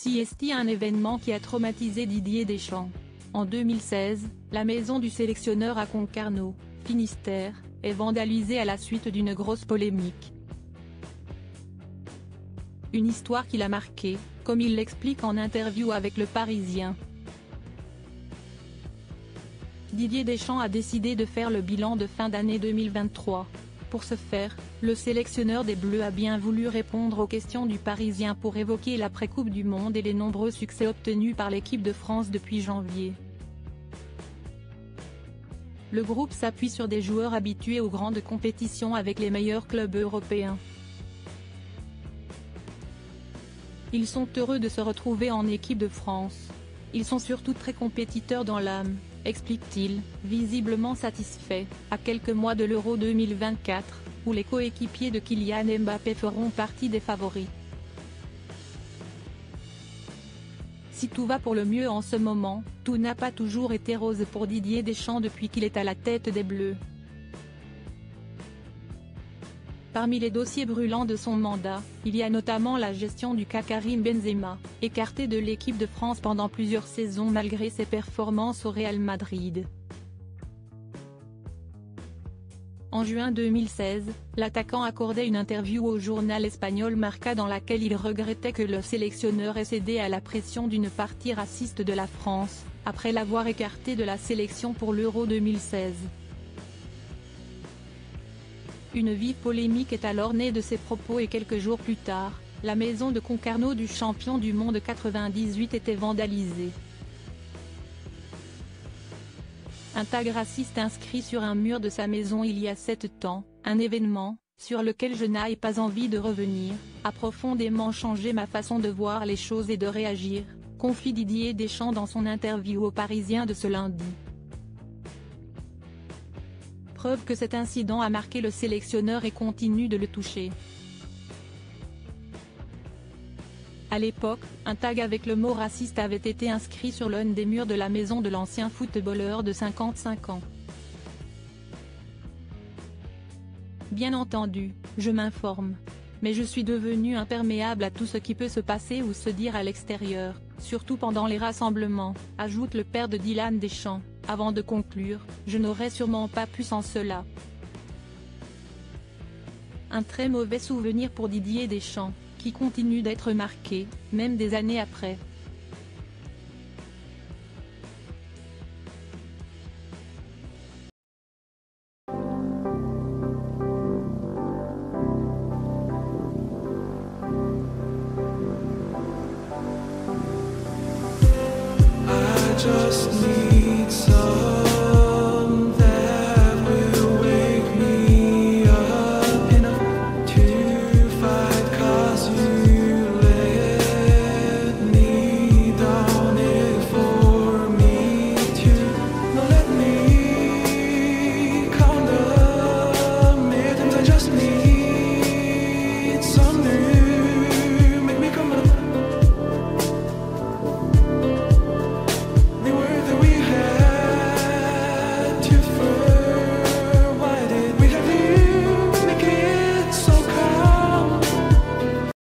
CST, un événement qui a traumatisé Didier Deschamps. En 2016, la maison du sélectionneur à Concarneau, Finistère, est vandalisée à la suite d'une grosse polémique. Une histoire qui l'a marqué, comme il l'explique en interview avec Le Parisien. Didier Deschamps a décidé de faire le bilan de fin d'année 2023. Pour ce faire, le sélectionneur des Bleus a bien voulu répondre aux questions du Parisien pour évoquer l'après-Coupe du Monde et les nombreux succès obtenus par l'équipe de France depuis janvier. Le groupe s'appuie sur des joueurs habitués aux grandes compétitions avec les meilleurs clubs européens. Ils sont heureux de se retrouver en équipe de France. Ils sont surtout très compétiteurs dans l'âme, explique-t-il, visiblement satisfait, à quelques mois de l'Euro 2024, où les coéquipiers de Kylian Mbappé feront partie des favoris. Si tout va pour le mieux en ce moment, tout n'a pas toujours été rose pour Didier Deschamps depuis qu'il est à la tête des Bleus. Parmi les dossiers brûlants de son mandat, il y a notamment la gestion du cas Karim Benzema, écarté de l'équipe de France pendant plusieurs saisons malgré ses performances au Real Madrid. En juin 2016, l'attaquant accordait une interview au journal espagnol Marca dans laquelle il regrettait que le sélectionneur ait cédé à la pression d'une partie raciste de la France, après l'avoir écarté de la sélection pour l'Euro 2016. Une vive polémique est alors née de ces propos et quelques jours plus tard, la maison de Concarneau du champion du monde 98 était vandalisée. Un tag raciste inscrit sur un mur de sa maison il y a 7 ans, un événement, sur lequel je n'ai pas envie de revenir, a profondément changé ma façon de voir les choses et de réagir, confie Didier Deschamps dans son interview au Parisien de ce lundi. Preuve que cet incident a marqué le sélectionneur et continue de le toucher. À l'époque, un tag avec le mot raciste avait été inscrit sur l'un des murs de la maison de l'ancien footballeur de 55 ans. Bien entendu, je m'informe. Mais je suis devenu imperméable à tout ce qui peut se passer ou se dire à l'extérieur, surtout pendant les rassemblements, ajoute le père de Dylan Deschamps, avant de conclure, je n'aurais sûrement pas pu sans cela. Un très mauvais souvenir pour Didier Deschamps, qui continue d'être marqué, même des années après.